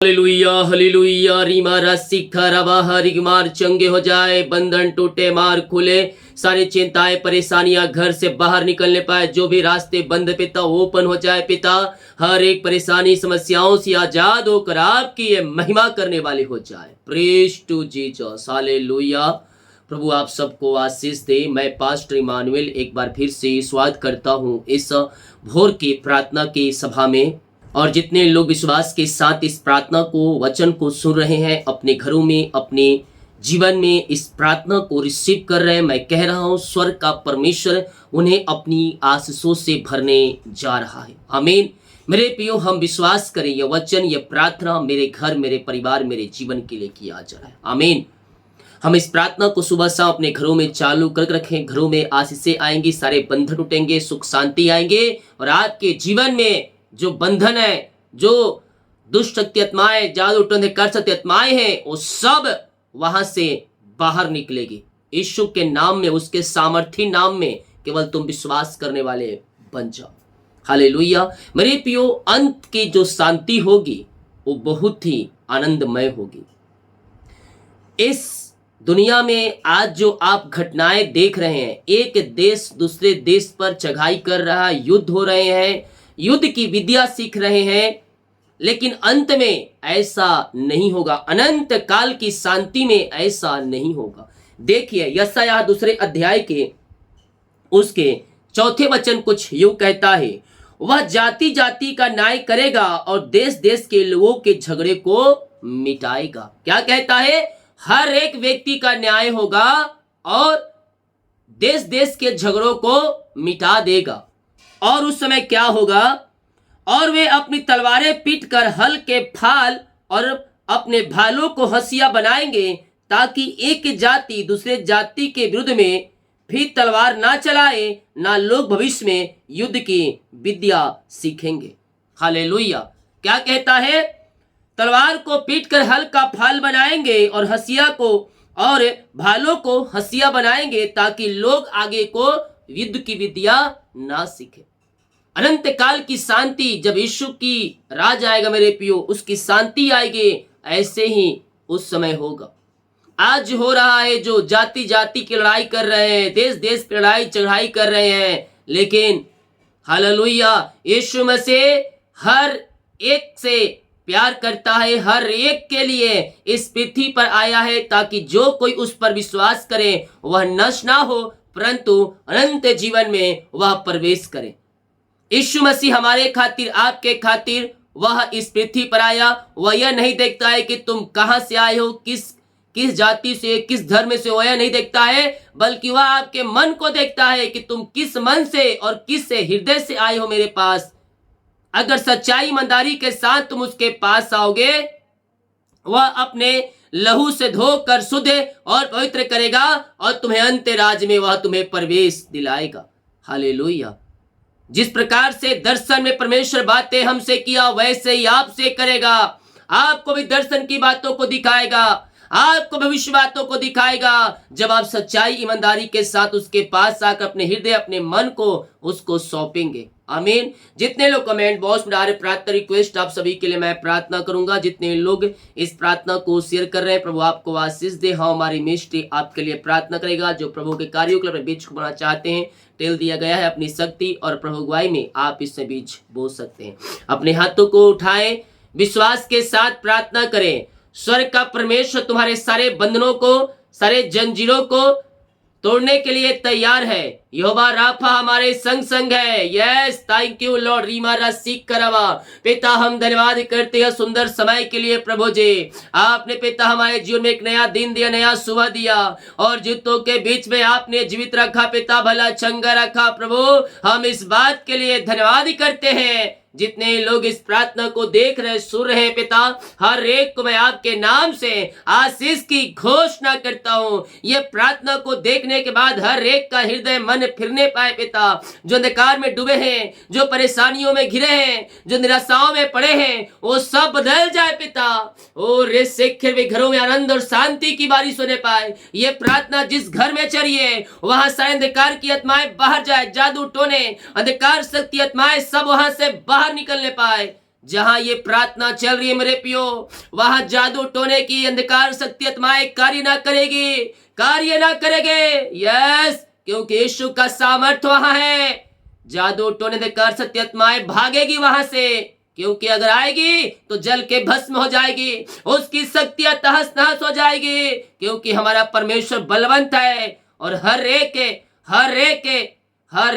Hallelujah hallelujah रीमारा सीखा रवा हरिमार चंगे हो जाए, बंधन टूटे, मार खुले, सारी चिंताएं परेशानियां घर से बाहर निकलने पाए, जो भी रास्ते बंद पिता ओपन हो जाए पिता, हर एक परेशानी समस्याओं से आजाद होकर आपकी ये महिमा करने वाले हो जाए। Praise to Jesus hallelujah. प्रभु आप सबको आशीष दे। मैं पास्टर इमानुएल एक बार फिर से स्वागत करता हूँ इस भोर की प्रार्थना की सभा में। और जितने लोग विश्वास के साथ इस प्रार्थना को वचन को सुन रहे हैं, अपने घरों में अपने जीवन में इस प्रार्थना को रिसीव कर रहे हैं, मैं कह रहा हूं स्वर्ग का परमेश्वर उन्हें अपनी आशीषों से भरने जा रहा है। आमीन। मेरे प्रियो, हम विश्वास करें यह वचन, यह प्रार्थना मेरे घर, मेरे परिवार, मेरे जीवन के लिए किया जा रहा है। आमीन। हम इस प्रार्थना को सुबह शाम अपने घरों में चालू कर रखें। घरों में आशीषें आएंगी, सारे बंधन टूटेंगे, सुख शांति आएंगे और आपके जीवन में जो बंधन है, जो दुष्ट शक्ति आत्माएं, जादू टोने कर सकती आत्माएं हैं, वो सब वहां से बाहर निकलेगी। यीशु के नाम में, उसके सामर्थी नाम में केवल तुम विश्वास करने वाले बन जाओ। हालेलुया। मेरे प्रियो, अंत की जो शांति होगी वो बहुत ही आनंदमय होगी। इस दुनिया में आज जो आप घटनाएं देख रहे हैं, एक देश दूसरे देश पर चढ़ाई कर रहा है, युद्ध हो रहे हैं, युद्ध की विद्या सीख रहे हैं, लेकिन अंत में ऐसा नहीं होगा। अनंत काल की शांति में ऐसा नहीं होगा। देखिए यशायाह 2 अध्याय के उसके 4 वचन कुछ यूं कहता है, वह जाति जाति का न्याय करेगा और देश देश के लोगों के झगड़े को मिटाएगा। क्या कहता है? हर एक व्यक्ति का न्याय होगा और देश देश के झगड़ों को मिटा देगा। और उस समय क्या होगा? और वे अपनी तलवारें पीट कर हल के फाल और अपने भालों को हंसिया बनाएंगे, ताकि एक जाति दूसरे जाति के विरुद्ध में फिर तलवार ना चलाए, ना लोग भविष्य में युद्ध की विद्या सीखेंगे। हालेलुया। क्या कहता है? तलवार को पीट कर हल का फाल बनाएंगे और हंसिया को और भालों को हंसिया बनाएंगे, ताकि लोग आगे को युद्ध की विद्या ना सीखे। अनंत काल की शांति, जब यीशु की राज आएगा मेरे पियो, उसकी शांति आएगी, ऐसे ही उस समय होगा। आज हो रहा है जो जाति जाति की लड़ाई कर रहे हैं, देश देश की लड़ाई चढ़ाई कर रहे हैं, लेकिन हालेलुया, यीशु मसीह हर एक से प्यार करता है, हर एक के लिए इस पृथ्वी पर आया है, ताकि जो कोई उस पर विश्वास करे वह नष्ट ना हो, परंतु अनंत जीवन में वह प्रवेश करे। यीशु मसीह हमारे खातिर, आपके खातिर वह इस पृथ्वी पर आया। वह यह नहीं देखता है कि तुम कहां से आए हो, किस जाति से, किस धर्म से, वह यह नहीं देखता है, बल्कि वह आपके मन को देखता है कि तुम किस मन से और किस हृदय से आए हो मेरे पास। अगर सच्चाई ईमानदारी के साथ तुम उसके पास आओगे, वह अपने लहू से धोकर शुद्ध और पवित्र करेगा और तुम्हें अंत राज में वह तुम्हें प्रवेश दिलाएगा। हालेलुया। जिस प्रकार से दर्शन में परमेश्वर बातें हमसे किया, वैसे ही आपसे करेगा। आपको भी दर्शन की बातों को दिखाएगा, आपको भविष्य बातों को दिखाएगा, जब आप सच्चाई ईमानदारी के साथ उसके पास आकर अपने हृदय, अपने मन को उसको सौंपेंगे। आमीन। जितने लोग कमेंट बॉक्स में डाले प्रार्थना रिक्वेस्ट, आप सभी के लिए मैं प्रार्थना करूंगा। जितने लोग इस प्रार्थना को शेयर कर रहे हैं, प्रभु आपको आशीष दे। हाँ, हमारी मिनिस्ट्री आपके लिए प्रार्थना करेगा। जो प्रभु के कार्यों के लिए अपने बीज को बोना चाहते हैं, टेल दिया गया है, अपनी शक्ति और प्रभु अगुवाई में आप इससे बीज बो सकते हैं। अपने हाथों को उठाएं, विश्वास के साथ प्रार्थना करें। स्वर्ग का परमेश्वर तुम्हारे सारे बंधनों को, सारे जंजीरों को तोड़ने के लिए तैयार है। यहोवा राफा हमारे संग संग है। Yes, thank you Lord. रीमारा सीख करवा पिता, हम धन्यवाद करते हैं सुंदर समय के लिए। प्रभु जी, आपने पिता हमारे जीवन में एक नया दिन दिया, नया सुबह दिया, और जूतों के बीच में आपने जीवित रखा पिता, भला चंगा रखा। प्रभु, हम इस बात के लिए धन्यवाद करते हैं। जितने लोग इस प्रार्थना को देख रहे, सुन रहे हैं पिता, हर एक को मैं आपके नाम से आशीष की घोषणा करता हूं। ये प्रार्थना को देखने के बाद हर एक का हृदय मन फिरने पाए पिता। जो अंधकार में डूबे हैं, जो परेशानियों में घिरे हैं, जो निराशाओं में पड़े हैं, वो सब बदल जाए पिता। और घरों में आनंद और शांति की बारिश होने पाए। ये प्रार्थना जिस घर में चलिए, वहां से अंधकार की आत्माएं बाहर जाए, जादू टोने, अंधकार शक्ति आत्माएं सब वहां से बाहर निकलने पाए। जहां ये प्रार्थना चल रही है मेरे पियो, वहां जादू टोने की अंधकार शक्ति आत्माएं कार्य ना करेगी, कार्य ना करेंगे। यस, क्योंकि यीशु का सामर्थ्य वहां है। जादू टोने अंधकार शक्ति आत्माएं भागेगी वहां से, क्योंकि अगर आएगी तो जल के भस्म हो जाएगी, उसकी शक्तियां तहस नहस हो जाएगी, क्योंकि हमारा परमेश्वर बलवंत है और हर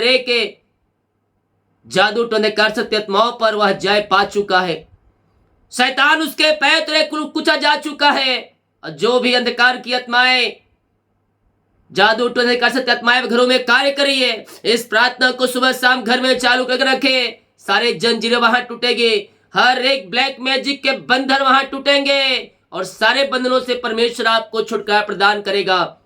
एक जादू टोने कर सकते आत्माओं पर वह जय पा चुका है। शैतान उसके पैर तले कुचा जा चुका है। और जो भी अंधकार की आत्माएं, जादू टोने कर सकते आत्माएं घरों में कार्य करी है, इस प्रार्थना को सुबह शाम घर में चालू करके रखे। सारे जंजीरें वहां टूटेंगे, हर एक ब्लैक मैजिक के बंधन वहां टूटेंगे और सारे बंधनों से परमेश्वर आपको छुटकारा प्रदान करेगा।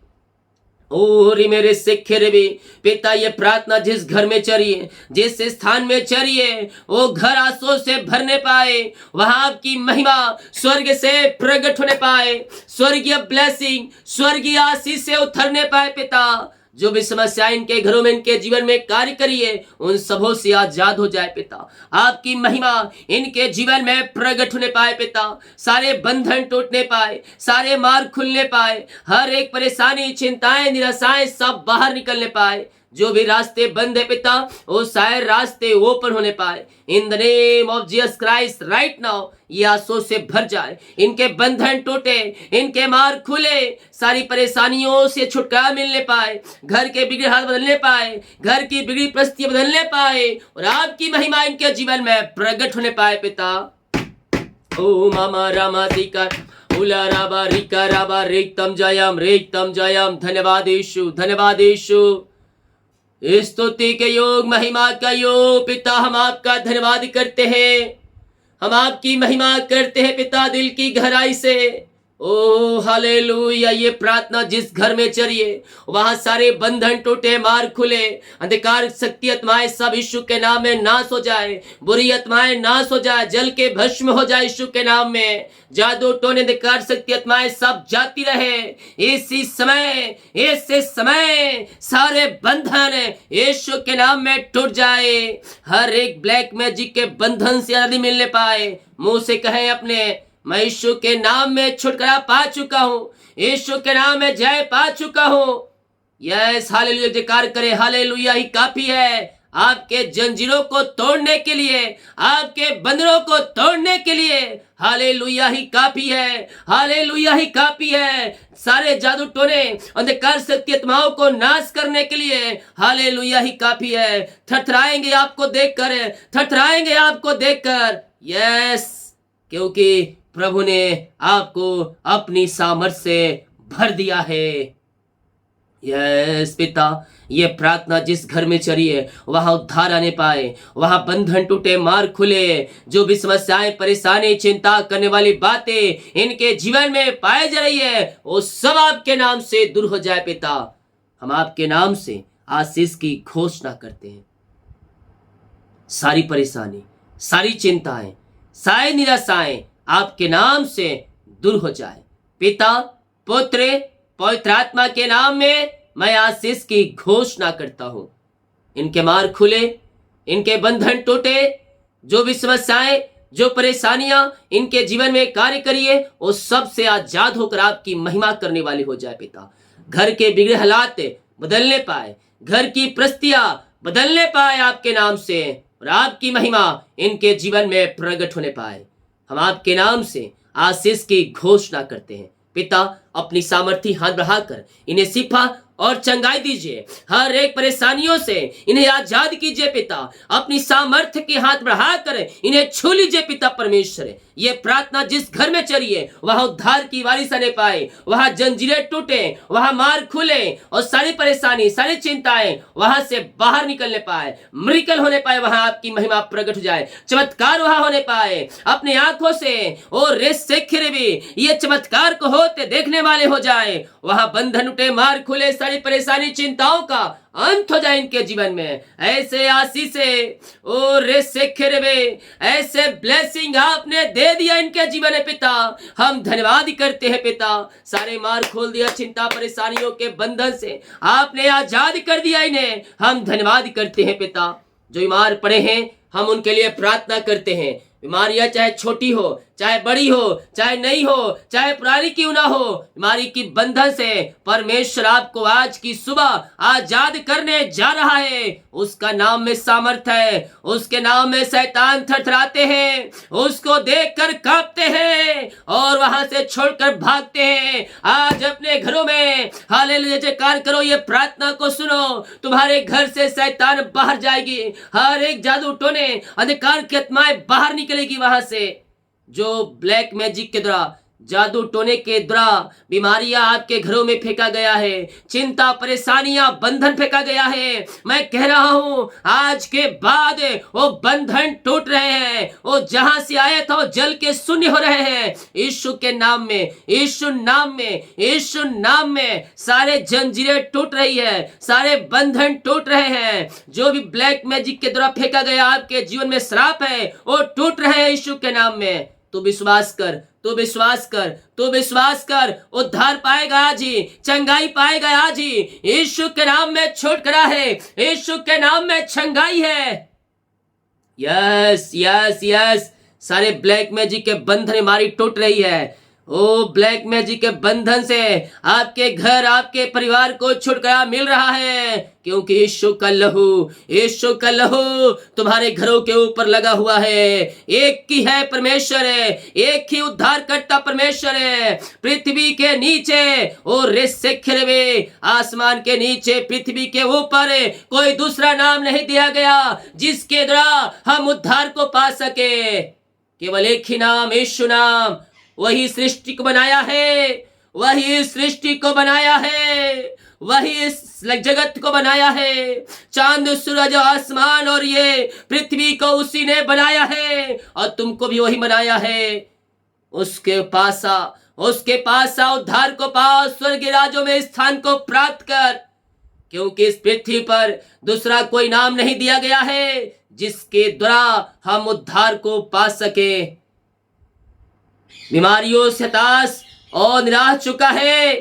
ओरी मेरे सिखे रे भी पिता, ये प्रार्थना जिस घर में चरिए, जिस स्थान में चरिए, वो घर आंसू से भरने पाए, वहां आपकी महिमा स्वर्ग से प्रकट होने पाए, स्वर्गीय ब्लेसिंग, स्वर्गीय आशीष से उतरने पाए। पिता, जो भी समस्या इनके घरों में, इनके जीवन में कार्य करिए, उन सबों से आजाद हो जाए। पिता, आपकी महिमा इनके जीवन में प्रकट होने पाए। पिता, सारे बंधन टूटने पाए, सारे मार्ग खुलने पाए, हर एक परेशानी, चिंताएं, निराशाएं सब बाहर निकलने पाए। जो भी रास्ते बंद है पिता, वो सारे रास्ते ओपन होने पाए। In the name of Jesus Christ right now ये आंसू से भर जाए, इनके बंधन टूटे, इनके मार्ग खुले, सारी परेशानियों से छुटकारा मिलने पाए, घर के बिगड़े हाल बदलने पाए, घर की बिगड़ी परिस्थिति बदलने पाए और आपकी महिमा इनके जीवन में प्रकट होने पाए। पिता, ओ मामा रामा दिका उला राबा रिका राबा रेक्तम जयम। धन्यवाद यीशु, धन्यवाद यीशु। स्तुति के योग, महिमा का योग पिता, हम आपका धन्यवाद करते हैं, हम आपकी महिमा करते हैं पिता दिल की गहराई से। ओ हालेलुया। ये प्रार्थना जिस घर में चलिए, वहां सारे बंधन टूटे, मार्ग खुले, अंधकार शक्ति आत्माएं सब यीशु के नाम में नाश हो जाए, बुरी आत्माएं नाश हो जाए, जल के भस्म हो जाए यीशु के नाम में। जादू टोने अंधकार शक्ति आत्माएं सब जाती रहे इसी समय सारे बंधन यीशु के नाम में टूट जाए। हर एक ब्लैक मैजिक के बंधन से आजादी मिलने पाए। मुंह से कहें अपने, मैं यीशु के नाम में छुटकारा पा चुका हूं, यीशु के नाम में जय पा चुका हूं। यस, हालेलुया जयकार करे। हालेलुया ही काफी है आपके जंजीरों को तोड़ने के लिए, आपके बंधनों को तोड़ने के लिए। हालेलुया ही काफी है, हालेलुया ही काफी है सारे जादू टोने अंधकार शक्ति आत्माओं को नाश करने के लिए। हालेलुया ही काफी है। थरथराएंगे आपको देखकर, थरथराएंगे आपको देखकर। यस, क्योंकि प्रभु ने आपको अपनी सामर्थ से भर दिया है। यस पिता, ये प्रार्थना जिस घर में चली है, वहां उद्धार आने पाए, वहां बंधन टूटे, मार्ग खुले, जो भी समस्याएं, परेशानी, चिंता करने वाली बातें इनके जीवन में पाई जा रही है, वो सब आपके नाम से दूर हो जाए। पिता, हम आपके नाम से आशीष की घोषणा करते हैं। सारी परेशानी, सारी चिंताएं, सारी निराशाएं आपके नाम से दूर हो जाए। पिता, पुत्र, पवित्र आत्मा के नाम में मैं आशीष की घोषणा करता हूं। इनके मार्ग खुले, इनके बंधन टूटे, जो भी समस्याएं, जो परेशानियां इनके जीवन में कार्य करिए, वो सब से आजाद होकर आपकी महिमा करने वाली हो जाए। पिता, घर के बिगड़े हालात बदलने पाए, घर की परिस्थितियां बदलने पाए आपके नाम से, और आपकी महिमा इनके जीवन में प्रकट होने पाए। हम आपके नाम से आशीष की घोषणा करते हैं। पिता, अपनी सामर्थी हाथ बढ़ाकर इन्हें शिफा और चंगाई दीजिए, हर एक परेशानियों से इन्हें आजाद कीजिए। पिता, अपनी सामर्थ्य के हाथ बढ़ाकर इन्हें छू लीजिए। पिता परमेश्वर, ये प्रार्थना जिस घर में चलिए, वहां उद्धार की बारिश आने पाए, वहां जंजीरें टूटे, वहां मार्ग खुले और सारी परेशानी, सारी चिंताएं वहां से बाहर निकलने पाए, मिरेकल होने पाए, वहां आपकी महिमा प्रकट हो जाए, चमत्कार वहां होने पाए। अपनी आंखों से और भी ये चमत्कार को होते देखने वाले हो जाए, वहां बंधन उठे, मार्ग खुले, सारी परेशानी, चिंताओं का अंत हो जाए इनके जीवन में। ऐसे आशीष और ऐसे ब्लेसिंग आपने दे दिया इनके जीवन में। पिता, हम धन्यवाद करते हैं। पिता, सारे मार्ग खोल दिया, चिंता परेशानियों के बंधन से आपने आजाद कर दिया इन्हें। हम धन्यवाद करते हैं। पिता, जो बीमार पड़े हैं, हम उनके लिए प्रार्थना करते हैं। बीमारियां चाहे छोटी हो, चाहे बड़ी हो, चाहे नई हो, चाहे पुरानी क्यों ना हो, बीमारी की बंधन से परमेश्वर आपको आज की सुबह आजाद करने जा रहा है। उसका नाम में सामर्थ है, उसके नाम में शैतान थरथराते हैं, उसको देखकर कांपते हैं और वहां से छोड़कर भागते हैं। आज अपने घरों में हालेलुया जयकार करो, ये प्रार्थना को सुनो, तुम्हारे घर से शैतान बाहर जाएगी, हर एक जादू टोने अंधकार की आत्माएं बाहर निकलेगी वहां से। जो ब्लैक मैजिक के द्वारा, जादू टोने के द्वारा बीमारियां आपके घरों में फेंका गया है, चिंता परेशानियां बंधन फेंका गया है, मैं कह रहा हूं आज के बाद वो बंधन टूट रहे हैं, वो जहां से आए थे वो जल के शून्य हो रहे हैं। यीशु के नाम में, यीशु नाम में, यीशु नाम में सारे जंजीरें टूट रही है, सारे बंधन टूट रहे हैं। जो भी ब्लैक मैजिक के द्वारा फेंका गया आपके जीवन में श्राप है, वो टूट रहे हैं यीशु के नाम में। तू विश्वास कर, तू विश्वास कर, तू विश्वास कर, उद्धार पाएगा आज ही, चंगाई पाएगा आज ही। यीशु के नाम में छुटकारा है, यीशु के नाम में चंगाई है। यस यस यस, सारे ब्लैक मैजिक के बंधन हमारी टूट रही है। ओ ब्लैक मैजिक के बंधन से आपके घर, आपके परिवार को छुटकारा मिल रहा है, क्योंकि यीशु का लहू, यीशु का लहू तुम्हारे घरों के ऊपर लगा हुआ है। एक ही है परमेश्वर है, एक ही उद्धार करता परमेश्वर है। पृथ्वी के नीचे और रेसे खिलवे, आसमान के नीचे पृथ्वी के ऊपर कोई दूसरा नाम नहीं दिया गया जिसके द्वारा हम उद्धार को पा सके। केवल एक ही नाम, यीशु नाम। वही सृष्टि को बनाया है, वही सृष्टि को बनाया है, वही इस जगत को बनाया है। चांद, सूरज, आसमान और ये पृथ्वी को उसी ने बनाया है और तुमको भी वही बनाया है। उसके पास आ, उसके पास आ, उद्धार को पा, स्वर्गीय राज्यों में स्थान को प्राप्त कर, क्योंकि इस पृथ्वी पर दूसरा कोई नाम नहीं दिया गया है जिसके द्वारा हम उद्धार को पा सके। बीमारियों से हताश और निराश चुका है,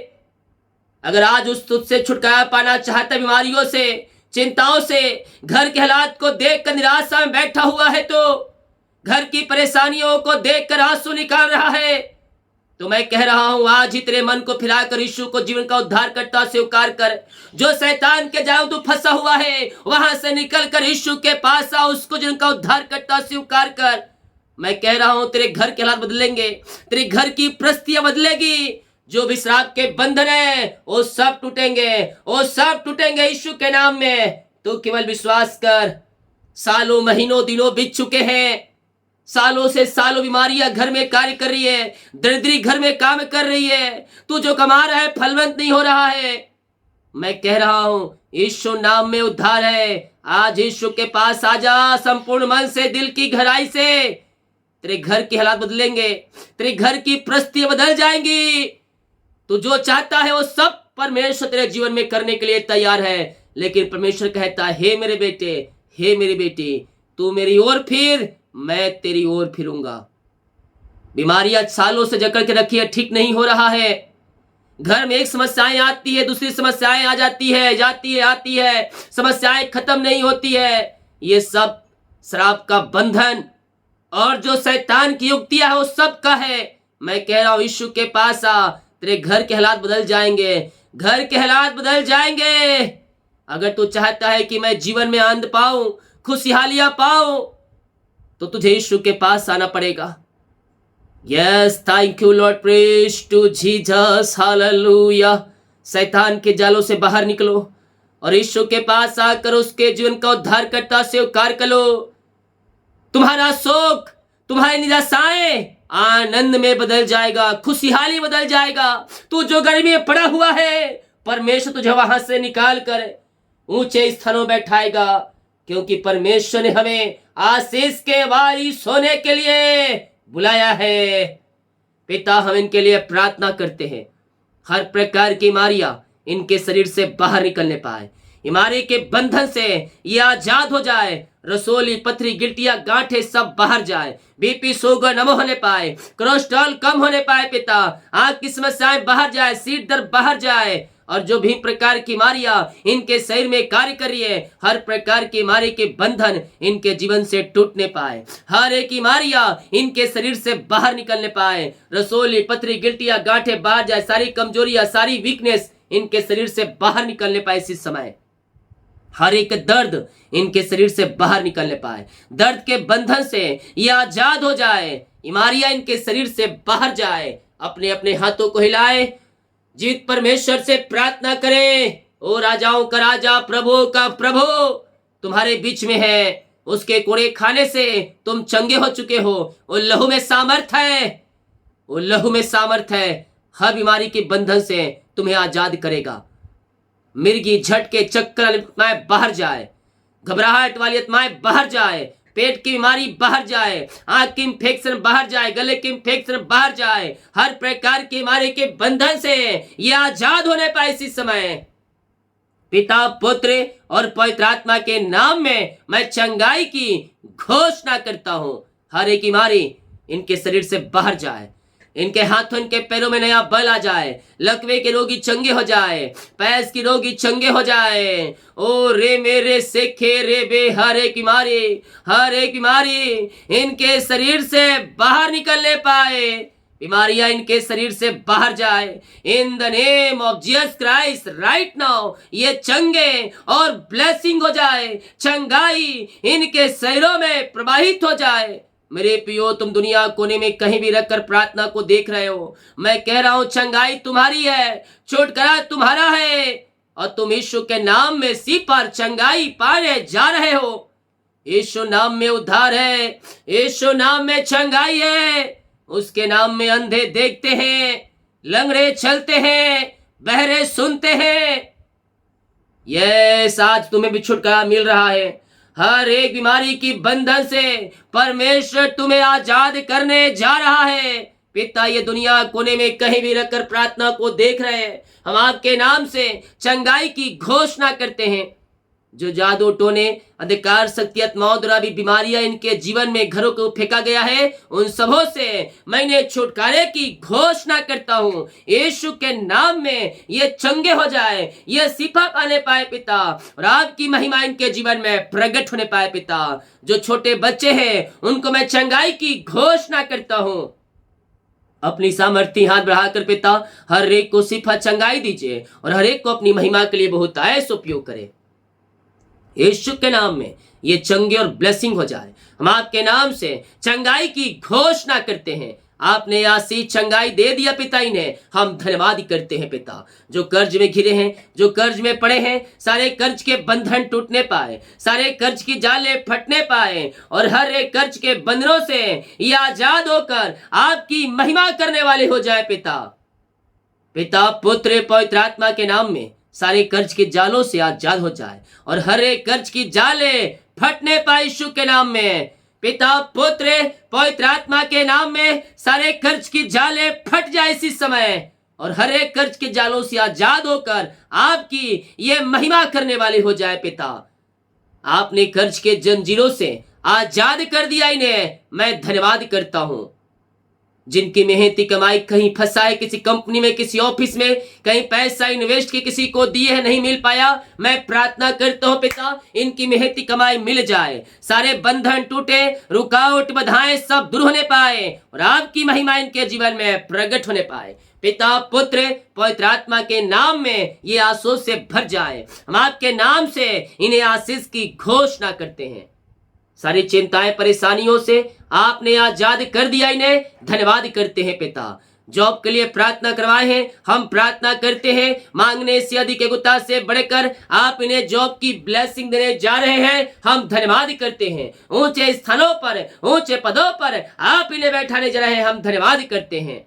अगर आज उस तुझसे छुटकारा पाना चाहता है बीमारियों से, चिंताओं से, घर के हालात को देखकर निराशा में बैठा हुआ है, तो घर की परेशानियों को देखकर आंसू निकाल रहा है, तो मैं कह रहा हूं आज ही तेरे मन को फिराकर यीशु को जीवन का उद्धार करता स्वीकार कर। जो शैतान के जाल तू फंसा हुआ है वहां से निकलकर यीशु के पास आ, उसको जीवन का उद्धार करता स्वीकार कर। मैं कह रहा हूं तेरे घर के हालात बदलेंगे, तेरे घर की परिस्थितियां बदलेगी। जो भी श्राप के बंधन है वो सब टूटेंगे, वो सब टूटेंगे यीशु के नाम में। तो केवल विश्वास कर। सालों, महीनों, दिनों बीत चुके हैं, सालों से सालों बीमारियां घर में कार्य कर रही है, दरिद्री घर में काम कर रही है, तू जो कमा रहा है फलवंत नहीं हो रहा है। मैं कह रहा हूं यीशु नाम में उद्धार है। आज यीशु के पास आजा, संपूर्ण मन से, दिल की गहराई से। तेरे घर के हालात बदलेंगे, तेरे घर की परिस्थितियां बदल जाएंगी। तू जो चाहता है वो सब परमेश्वर तेरे जीवन में करने के लिए तैयार है। लेकिन परमेश्वर कहता है, हे मेरे बेटे, हे मेरी बेटी, तू मेरी ओर फिर, मैं तेरी ओर फिरूंगा। बीमारियां सालों से जकड़ के रखी है, ठीक नहीं हो रहा है। घर में एक समस्याएं आती है, दूसरी समस्याएं आ जाती है, जाती है, आती है, समस्याएं खत्म नहीं होती है। ये सब श्राप का बंधन और जो शैतान की युक्तियां है वो सब का है। मैं कह रहा हूं यीशु के पास आ, तेरे घर के हालात बदल जाएंगे, घर के हालात बदल जाएंगे। अगर तू चाहता है कि मैं जीवन में आनंद पाऊं, खुशहालियां पाऊं, तो तुझे यीशु के पास आना पड़ेगा। Yes, thank you Lord, praise to Jesus, hallelujah. शैतान के जालों से बाहर निकलो और यीशु के पास आकर उसके जीवन का उद्धार करता स्वीकार करो। तुम्हारा शोक, तुम्हारी निराशाएं आनंद में बदल जाएगा, खुशहाली बदल जाएगा। तू जो गर्मी में पड़ा हुआ है, परमेश्वर तुझे वहां से निकाल कर ऊंचे स्थानों बैठाएगा, क्योंकि परमेश्वर ने हमें आशीष के वारिस होने के लिए बुलाया है। पिता, हम इनके लिए प्रार्थना करते हैं, हर प्रकार की बीमारियां इनके शरीर से बाहर निकलने पाए, बीमारी के बंधन से ये आजाद हो जाए। रसोली, पथरी, गिल्टियां, गांठे सब बाहर जाए, बीपी, शुगर नम होने पाए, कोलेस्ट्रॉल कम होने पाए। पिता, आंख की समस्याएं बाहर जाए, सिर दर्द बाहर जाए, और जो भी प्रकार की बीमारियां इनके शरीर में कार्य कर रही है, हर प्रकार की बीमारी के बंधन इनके जीवन से टूटने पाए, हर एक बीमारियां इनके शरीर से बाहर निकलने पाए। रसोली, पथरी, गिल्टियां, गांठें बाहर जाए, सारी कमजोरियां, सारी वीकनेस इनके शरीर से बाहर निकलने पाए। इसी समय हर एक दर्द इनके शरीर से बाहर निकलने पाए, दर्द के बंधन से ये आजाद हो जाए, बीमारियां इनके शरीर से बाहर जाए। अपने अपने हाथों को हिलाए, जीवित परमेश्वर से प्रार्थना करें। ओ राजाओं का राजा, प्रभु का प्रभु तुम्हारे बीच में है। उसके कोड़े खाने से तुम चंगे हो चुके हो। वो लहू में सामर्थ है, वो लहू में सामर्थ है। हर बीमारी के बंधन से तुम्हें आजाद करेगा। मिर्गी, झटके, चक्कर आत्माएं बाहर जाए, घबराहट वाली आत्माएं बाहर जाए, पेट की बीमारी बाहर जाए, आंख की इंफेक्शन बाहर जाए, गले की इंफेक्शन बाहर जाए, हर प्रकार की बीमारी के बंधन से ये आजाद होने पाए। इसी समय पिता, पुत्र और पवित्र आत्मा के नाम में मैं चंगाई की घोषणा करता हूं। हर एक बीमारी इनके शरीर से बाहर जाए, इनके हाथों, इनके पैरों में नया बल आ जाए। लकवे के रोगी चंगे हो जाए, पैस की रोगी चंगे हो जाए। ओ रे मेरे सेखे रे बे, हर एक बीमारी इनके शरीर से बाहर निकलने पाए, बीमारियां इनके शरीर से बाहर जाए। In the name of Jesus Christ right now ये चंगे और ब्लेसिंग हो जाए, चंगाई इनके शरीरों में प्रवाहित हो जाए। मेरे प्रियो, तुम दुनिया कोने में कहीं भी रखकर प्रार्थना को देख रहे हो, मैं कह रहा हूं चंगाई तुम्हारी है, छुटकारा तुम्हारा है, और तुम यीशु के नाम में पार चंगाई पाने जा रहे हो। यीशु नाम में उद्धार है, यीशु नाम में चंगाई है। उसके नाम में अंधे देखते हैं, लंगड़े चलते हैं, बहरे सुनते हैं। यस, आज तुम्हें भी छुटकारा मिल रहा है। हर एक बीमारी की बंधन से परमेश्वर तुम्हें आजाद करने जा रहा है। पिता, ये दुनिया कोने में कहीं भी रखकर प्रार्थना को देख रहे हैं, हम आपके नाम से चंगाई की घोषणा करते हैं। जो जादू, टोने, अंधकार शक्ति, आत्माओं द्वारा भी बीमारियां इनके जीवन में घरों को फेंका गया है, उन सबों से मैंने छुटकारे की घोषणा करता हूं। यीशु के नाम में ये चंगे हो जाए, ये शिफा पाने पाए पिता, और आपकी महिमा इनके जीवन में प्रकट होने पाए पिता। जो छोटे बच्चे हैं उनको मैं चंगाई की घोषणा करता हूं। अपनी सामर्थ्य हाथ बढ़ाकर पिता हर एक को शिफा, चंगाई दीजिए, और हर एक को अपनी महिमा के लिए बहुत ऐश उपयोग करे। यीशु के नाम में ये चंगे और ब्लेसिंग हो जाए। हम आपके नाम से चंगाई की घोषणा करते हैं। आपने आशीष चंगाई दे दिया पिता, इन्हें हम धन्यवाद करते हैं पिता। जो कर्ज में घिरे हैं, जो कर्ज में पड़े हैं, सारे कर्ज के बंधन टूटने पाए, सारे कर्ज की जाले फटने पाए, और हर एक कर्ज के बंधनों से ये आजाद होकर आपकी महिमा करने वाले हो जाए पिता। पिता, पुत्र, पवित्र आत्मा के नाम में सारे कर्ज के जालों से आजाद हो जाए, और हर एक कर्ज की जाले फटने पाए यीशु के नाम में। पिता, पुत्र, पवित्र आत्मा के नाम में सारे कर्ज की जाले फट जाए इसी समय, और हर एक कर्ज के जालों से आजाद होकर आपकी ये महिमा करने वाले हो जाए पिता। आपने कर्ज के जंजीरों से आजाद कर दिया इन्हें, मैं धन्यवाद करता हूं। जिनकी मेहनती कमाई कहीं फंसाए, किसी कंपनी में, किसी ऑफिस में, कहीं पैसा इन्वेस्ट के किसी को दिए है, नहीं मिल पाया, मैं प्रार्थना करता हूं पिता इनकी मेहनती कमाई मिल जाए, सारे बंधन टूटे, रुकावट बाधाएं सब दूर होने पाए, और आपकी महिमा इनके जीवन में प्रकट होने पाए। पिता, पुत्र, पवित्र आत्मा के नाम में ये आशीष से भर जाए। हम आपके नाम से इन्हें आशीष की घोषणा करते हैं। सारी चिंताएं, परेशानियों से आपने आजाद कर दिया इन्हें, धन्यवाद करते हैं पिता। जॉब के लिए प्रार्थना करवाए हैं, हम प्रार्थना करते हैं मांगने से अधिक एगुता से बढ़कर आप इन्हें जॉब की ब्लेसिंग देने जा रहे हैं, हम धन्यवाद करते हैं। ऊंचे स्थानों पर, ऊंचे पदों पर आप इन्हें बैठाने जा रहे हैं, हम धन्यवाद करते हैं।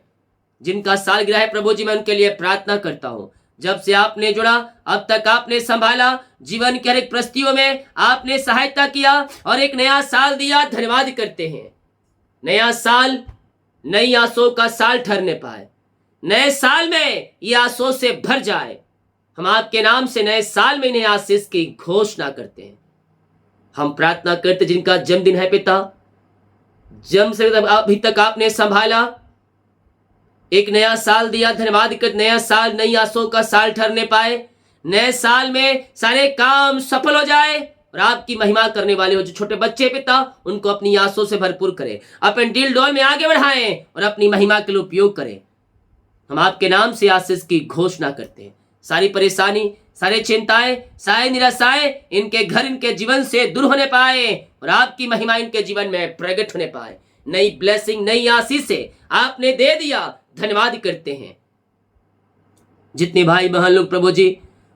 जिनका सालगिरह है प्रभु जी, मैं उनके लिए प्रार्थना करता हूँ। जब से आपने जुड़ा अब तक आपने संभाला, जीवन के हर एक परिस्थितियों में आपने सहायता किया और एक नया साल दिया, धन्यवाद करते हैं। नया साल नई आशों का साल ठहरने पाए, नए साल में ये आशों से भर जाए। हम आपके नाम से नए साल में इन्हें आशीष की घोषणा करते हैं। हम प्रार्थना करते जिनका जन्मदिन है पिता, जन्म से अभी तक आपने संभाला, एक नया साल दिया, धन्यवाद कर। नया साल नई आशों का साल ठहरने पाए, नए साल में सारे काम सफल हो जाए और आपकी महिमा करने वाले हो। जो छोटे बच्चे पिता, उनको अपनी आशों से भरपूर करें, अपने डील डोल में आगे बढ़ाएं और अपनी महिमा के लिए उपयोग करें। हम आपके नाम से आशीष की घोषणा करते हैं। सारी परेशानी, सारे चिंताएं, सारे निराशाएं इनके घर, इनके जीवन से दूर होने पाए और आपकी महिमा इनके जीवन में प्रकट होने पाए। नई ब्लेसिंग, नई आशीषें आपने दे दिया, धन्यवाद करते हैं। जितने भाई बहन लोग प्रभु जी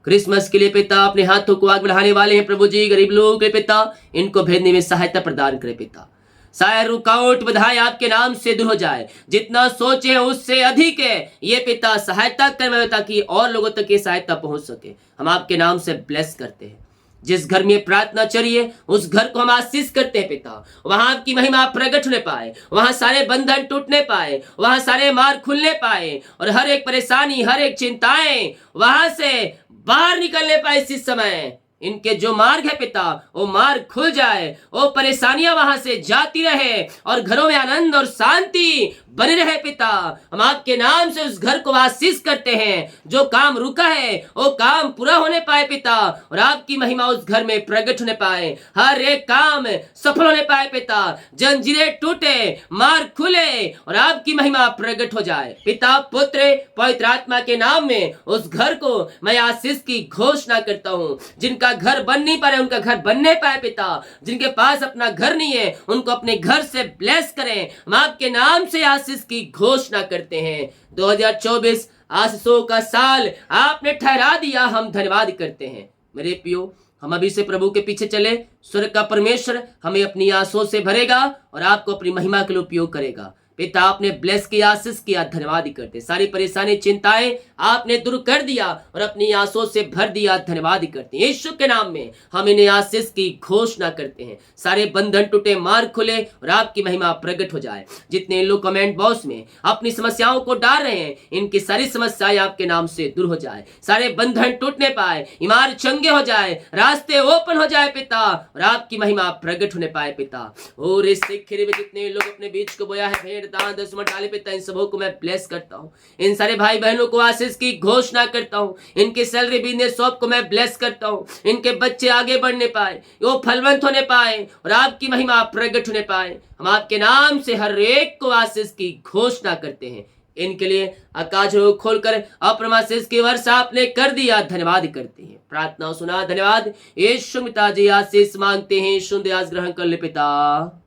क्रिसमस के लिए पिता अपने हाथों को आगे बढ़ाने वाले हैं, प्रभु जी गरीब लोगों के पिता इनको भेजने में सहायता प्रदान करें पिता। सारे रुकावट बधाई आपके नाम से दूर हो जाए, जितना सोचे उससे अधिक है ये पिता सहायता करें ताकि और लोगों तक ये सहायता पहुंच सके। हम आपके नाम से ब्लेस करते हैं। जिस घर में प्रार्थना चलिए उस घर को हम आशीष करते हैं पिता। वहां आपकी महिमा प्रकट होने पाए, वहां सारे बंधन टूटने पाए, वहां सारे मार्ग खुलने पाए और हर एक परेशानी, हर एक चिंताएं वहां से बाहर निकलने पाए। इसी समय इनके जो मार्ग है पिता, वो मार्ग खुल जाए, वो परेशानियां वहां से जाती रहे और घरों में आनंद और शांति बने रहे पिता। हम आपके नाम से उस घर को आशीष करते हैं। जो काम रुका है वो काम पूरा होने पाए पिता और आपकी महिमा उस घर में प्रकट होने पाए, हर एक काम सफल होने पाए पिता। जंजीरें टूटे, मार्ग खुले और आपकी महिमा प्रकट हो जाए पिता, पुत्र, पवित्र आत्मा के नाम में उस घर को मैं आशीष की घोषणा करता हूं। जिनका घर बन नहीं पा रहे उनका घर बनने पाए पिता। जिनके पास अपना घर नहीं है उनको अपने घर से ब्लेस करें। हम आपके नाम से आशीष की घोषणा करते हैं। 2024 आशीषों का साल आपने ठहरा दिया, हम धन्यवाद करते हैं। मेरे प्रियो, हम अभी से प्रभु के पीछे चले। स्वर्ग का परमेश्वर हमें अपनी आशीषों से भरेगा और आपको अपनी महिमा के लिए उपयोग करेगा पिता। आपने ब्लेस किया, आशीष किया, धन्यवाद करते। सारी परेशानी, चिंताएं आपने दूर कर दिया और अपनी आशीषों से भर दिया, धन्यवाद करते हैं। यीशु के नाम में हम इन्हें आशीष की घोषणा करते हैं। सारे बंधन टूटे, मार्ग खुले और आपकी महिमा प्रकट हो जाए। जितने लोग कमेंट बॉक्स में अपनी समस्याओं को डाल रहे हैं, इनकी सारी समस्याएं आपके नाम से दूर हो जाए। सारे बंधन टूटने पाए, इमारत चंगे हो जाए, रास्ते ओपन हो जाए पिता और आपकी महिमा प्रकट होने पाए पिता। और इस जितने लोग अपने बीच को बोया है, भेड़ दान दसवां डाले पिता, इन सबों को मैं ब्लेस करता हूँ। इन सारे भाई बहनों को आशीष की घोषणा करता हूँ। इनके सैलरी, बिजनेस, शॉप को मैं ब्लेस करता हूँ। इनके बच्चे आगे बढ़ने पाए, वो फलवंत होने पाए और आपकी महिमा प्रकट होने पाए। हम आपके नाम से हर एक को आशीष की घोषणा करते हैं। इनके लिए आकाश को खोलकर अप्रमाशीष की वर्षा आपने कर दिया, धन्यवाद करते हैं। प्रार्थना सुना, धन्यवाद। यीशु पिताजी आशीष मांगते हैं, सुन आज ग्रहण कर ले पिता,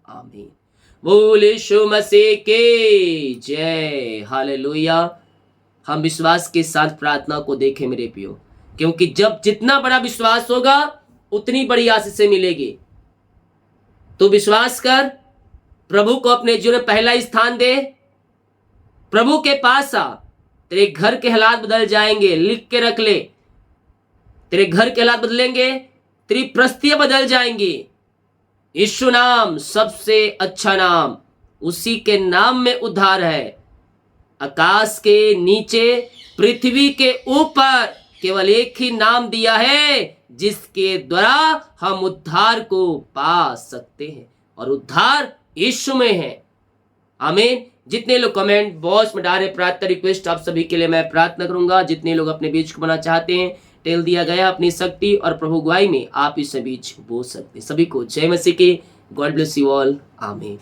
आमीन। बोल यीशु मसीह के जय, हालेलुया। हम विश्वास के साथ प्रार्थना को देखें मेरे प्रियो, क्योंकि जब जितना बड़ा विश्वास होगा उतनी बड़ी आशीष मिलेगी। तो विश्वास कर, प्रभु को अपने जीवन में पहला स्थान दे, प्रभु के पास आ। तेरे घर के हालात बदल जाएंगे, लिख के रख ले। तेरे घर के हालात बदलेंगे, तेरी परिस्थितियां बदल जाएंगी। यीशु नाम सबसे अच्छा नाम, उसी के नाम में उद्धार है। आकाश के नीचे, पृथ्वी के ऊपर केवल एक ही नाम दिया है जिसके द्वारा हम उद्धार को पा सकते हैं और उद्धार यीशु में है। आमीन। जितने लोग कमेंट बॉक्स में डाले प्रार्थना रिक्वेस्ट, आप सभी के लिए मैं प्रार्थना करूंगा। जितने लोग अपने बीच को बना चाहते हैं, टेल दिया गया अपनी शक्ति और प्रभु गुआई में आप इस बीच बोल सकते। सभी को जय मसीह की। गॉड ब्लेस यू ऑल, आमीन।